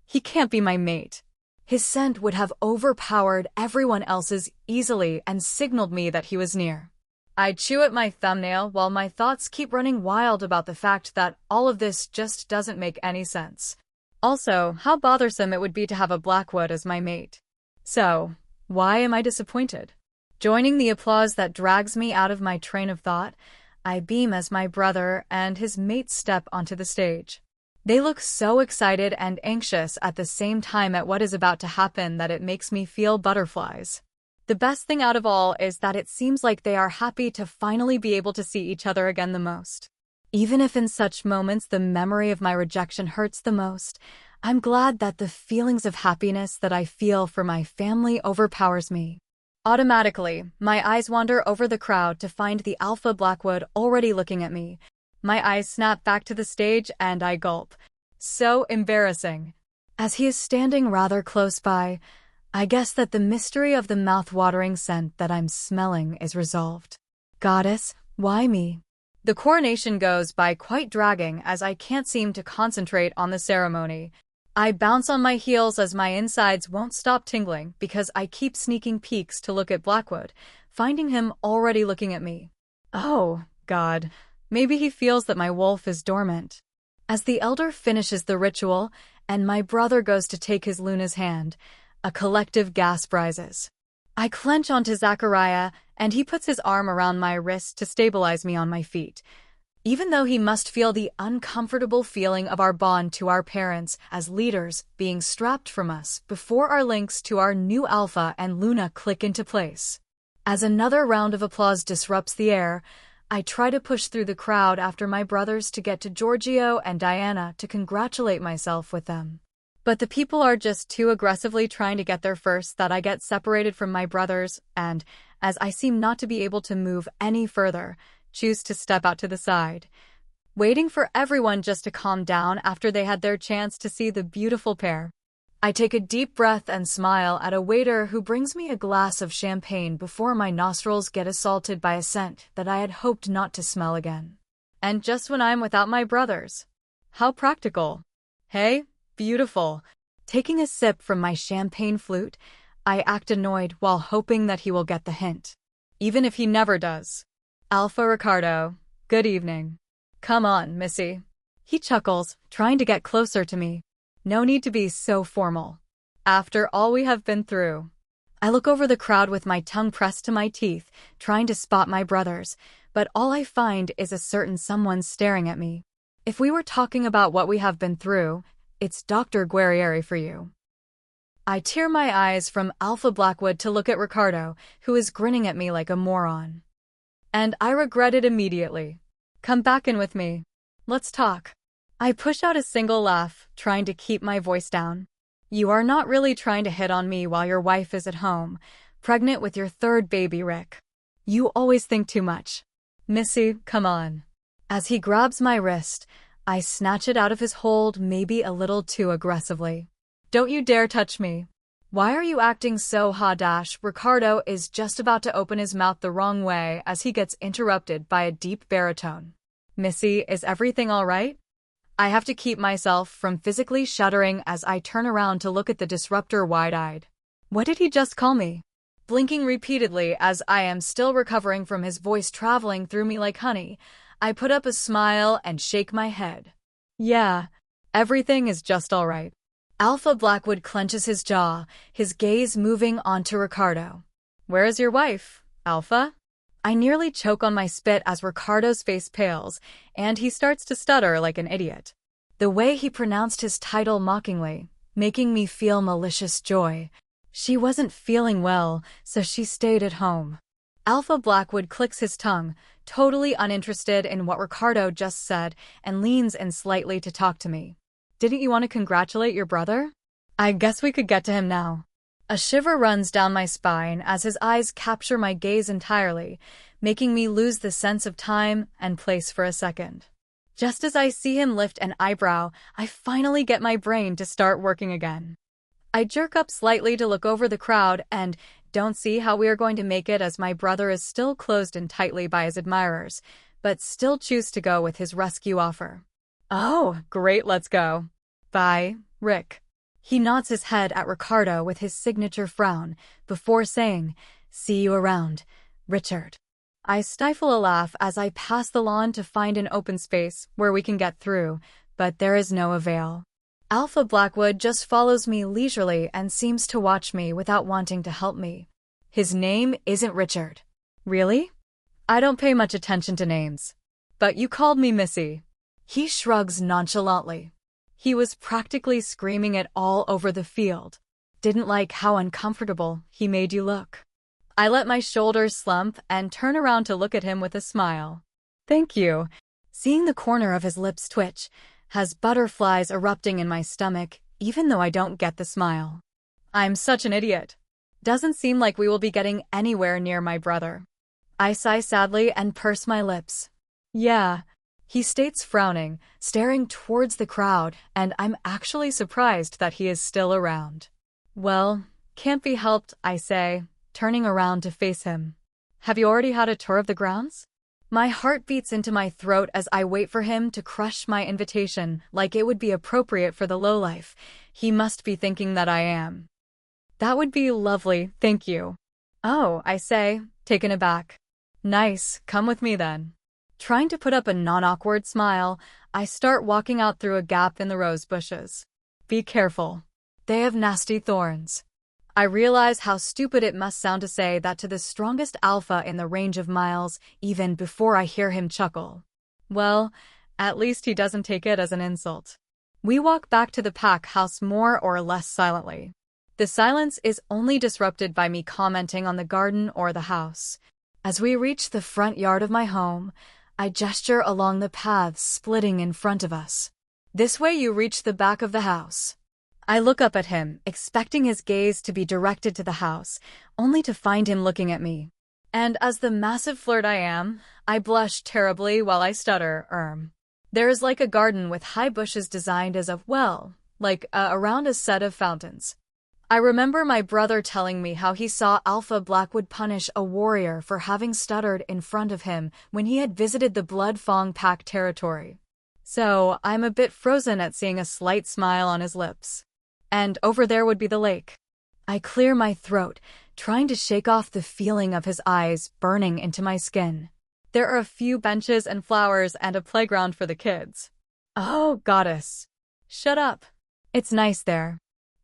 He can't be my mate. His scent would have overpowered everyone else's easily and signaled me that he was near. I chew at my thumbnail while my thoughts keep running wild about the fact that all of this just doesn't make any sense. Also, how bothersome it would be to have a Blackwood as my mate. So, why am I disappointed? Joining the applause that drags me out of my train of thought, I beam as my brother and his mate step onto the stage. They look so excited and anxious at the same time at what is about to happen that it makes me feel butterflies. The best thing out of all is that it seems like they are happy to finally be able to see each other again the most. Even if in such moments the memory of my rejection hurts the most, I'm glad that the feelings of happiness that I feel for my family overpowers me. Automatically, my eyes wander over the crowd to find the Alpha Blackwood already looking at me. My eyes snap back to the stage and I gulp. So embarrassing. As he is standing rather close by, I guess that the mystery of the mouth-watering scent that I'm smelling is resolved. Goddess, why me? The coronation goes by quite dragging as I can't seem to concentrate on the ceremony. I bounce on my heels as my insides won't stop tingling because I keep sneaking peeks to look at Blackwood, finding him already looking at me. Oh, God. Maybe he feels that my wolf is dormant. As the elder finishes the ritual and my brother goes to take his Luna's hand, a collective gasp rises. I clench onto Zachariah, and he puts his arm around my wrist to stabilize me on my feet. Even though he must feel the uncomfortable feeling of our bond to our parents as leaders being strapped from us before our links to our new Alpha and Luna click into place. As another round of applause disrupts the air, I try to push through the crowd after my brothers to get to Giorgio and Diana to congratulate myself with them. But the people are just too aggressively trying to get there first that I get separated from my brothers and, as I seem not to be able to move any further, choose to step out to the side, waiting for everyone just to calm down after they had their chance to see the beautiful pair. I take a deep breath and smile at a waiter who brings me a glass of champagne before my nostrils get assaulted by a scent that I had hoped not to smell again. And just when I'm without my brothers. How practical. Hey? Beautiful. Taking a sip from my champagne flute, I act annoyed while hoping that he will get the hint. Even if he never does. Alpha Riccardo, good evening. Come on, Missy. He chuckles, trying to get closer to me. No need to be so formal. After all we have been through. I look over the crowd with my tongue pressed to my teeth, trying to spot my brothers, but all I find is a certain someone staring at me. If we were talking about what we have been through, it's Dr. Guerrieri for you. I tear my eyes from Alpha Blackwood to look at Riccardo, who is grinning at me like a moron. And I regret it immediately. Come back in with me. Let's talk. I push out a single laugh, trying to keep my voice down. You are not really trying to hit on me while your wife is at home, pregnant with your third baby, Rick. You always think too much. Missy, come on. As he grabs my wrist, I snatch it out of his hold maybe a little too aggressively. Don't you dare touch me. Why are you acting so ha-dash? Riccardo is just about to open his mouth the wrong way as he gets interrupted by a deep baritone. Missy, is everything all right? I have to keep myself from physically shuddering as I turn around to look at the disruptor wide-eyed. What did he just call me? Blinking repeatedly as I am still recovering from his voice traveling through me like honey, I put up a smile and shake my head. Yeah, everything is just all right. Alpha Blackwood clenches his jaw, his gaze moving onto Riccardo. Where is your wife, Alpha? I nearly choke on my spit as Riccardo's face pales, and he starts to stutter like an idiot. The way he pronounced his title mockingly, making me feel malicious joy. She wasn't feeling well, so she stayed at home. Alpha Blackwood clicks his tongue, totally uninterested in what Riccardo just said, and leans in slightly to talk to me. Didn't you want to congratulate your brother? I guess we could get to him now. A shiver runs down my spine as his eyes capture my gaze entirely, making me lose the sense of time and place for a second. Just as I see him lift an eyebrow, I finally get my brain to start working again. I jerk up slightly to look over the crowd and don't see how we are going to make it as my brother is still closed in tightly by his admirers, but still choose to go with his rescue offer. Oh, great, let's go. Bye, Rick. He nods his head at Riccardo with his signature frown, before saying, "See you around, Richard." I stifle a laugh as I pass the lawn to find an open space where we can get through, but there is no avail. Alpha Blackwood just follows me leisurely and seems to watch me without wanting to help me. His name isn't Richard. Really? I don't pay much attention to names. But you called me Missy. He shrugs nonchalantly. He was practically screaming it all over the field. Didn't like how uncomfortable he made you look. I let my shoulders slump and turn around to look at him with a smile. Thank you. Seeing the corner of his lips twitch has butterflies erupting in my stomach, even though I don't get the smile. I'm such an idiot. Doesn't seem like we will be getting anywhere near my brother. I sigh sadly and purse my lips. Yeah, he states frowning, staring towards the crowd, and I'm actually surprised that he is still around. Well, can't be helped, I say, turning around to face him. Have you already had a tour of the grounds? My heart beats into my throat as I wait for him to crush my invitation like it would be appropriate for the lowlife. He must be thinking that I am. That would be lovely, thank you. Oh, I say, taken aback. Nice, come with me then. Trying to put up a non-awkward smile, I start walking out through a gap in the rose bushes. Be careful. They have nasty thorns. I realize how stupid it must sound to say that to the strongest alpha in the range of miles, even before I hear him chuckle. Well, at least he doesn't take it as an insult. We walk back to the pack house more or less silently. The silence is only disrupted by me commenting on the garden or the house. As we reach the front yard of my home, I gesture along the paths splitting in front of us. This way you reach the back of the house. I look up at him, expecting his gaze to be directed to the house, only to find him looking at me. And as the massive flirt I am, I blush terribly while I stutter, There is like a garden with high bushes designed as a well, around a set of fountains. I remember my brother telling me how he saw Alpha Blackwood punish a warrior for having stuttered in front of him when he had visited the Blood Fang Pack territory. So I'm a bit frozen at seeing a slight smile on his lips. And over there would be the lake. I clear my throat, trying to shake off the feeling of his eyes burning into my skin. There are a few benches and flowers and a playground for the kids. Oh, goddess. Shut up. It's nice there.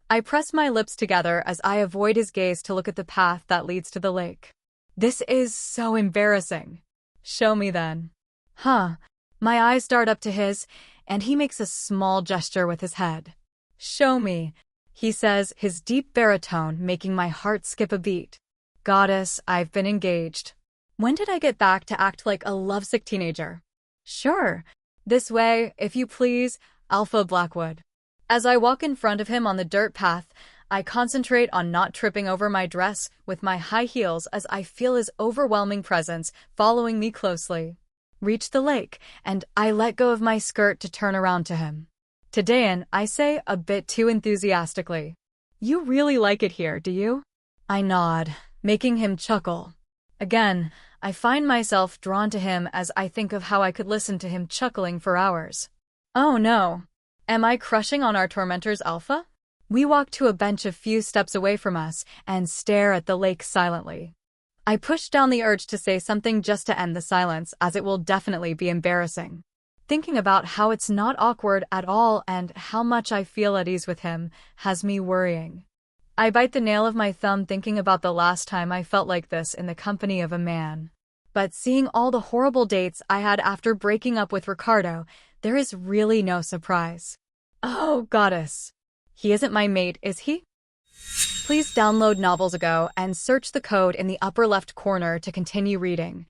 I press my lips together as I avoid his gaze to look at the path that leads to the lake. This is so embarrassing. Show me then. Huh. My eyes dart up to his, and he makes a small gesture with his head. Show me, he says, his deep baritone making my heart skip a beat. Goddess, I've been engaged. When did I get back to act like a lovesick teenager? Sure. This way, if you please, Alpha Blackwood. As I walk in front of him on the dirt path, I concentrate on not tripping over my dress with my high heels as I feel his overwhelming presence following me closely. Reach the lake, and I let go of my skirt to turn around to him. To Dan, I say a bit too enthusiastically. You really like it here, do you? I nod, making him chuckle. Again, I find myself drawn to him as I think of how I could listen to him chuckling for hours. Oh no. Am I crushing on our tormentor's alpha? We walk to a bench a few steps away from us and stare at the lake silently. I push down the urge to say something just to end the silence, as it will definitely be embarrassing. Thinking about how it's not awkward at all and how much I feel at ease with him has me worrying. I bite the nail of my thumb thinking about the last time I felt like this in the company of a man. But seeing all the horrible dates I had after breaking up with Riccardo, there is really no surprise. Oh, goddess. He isn't my mate, is he? Please download Novels Ago and search the code in the upper left corner to continue reading.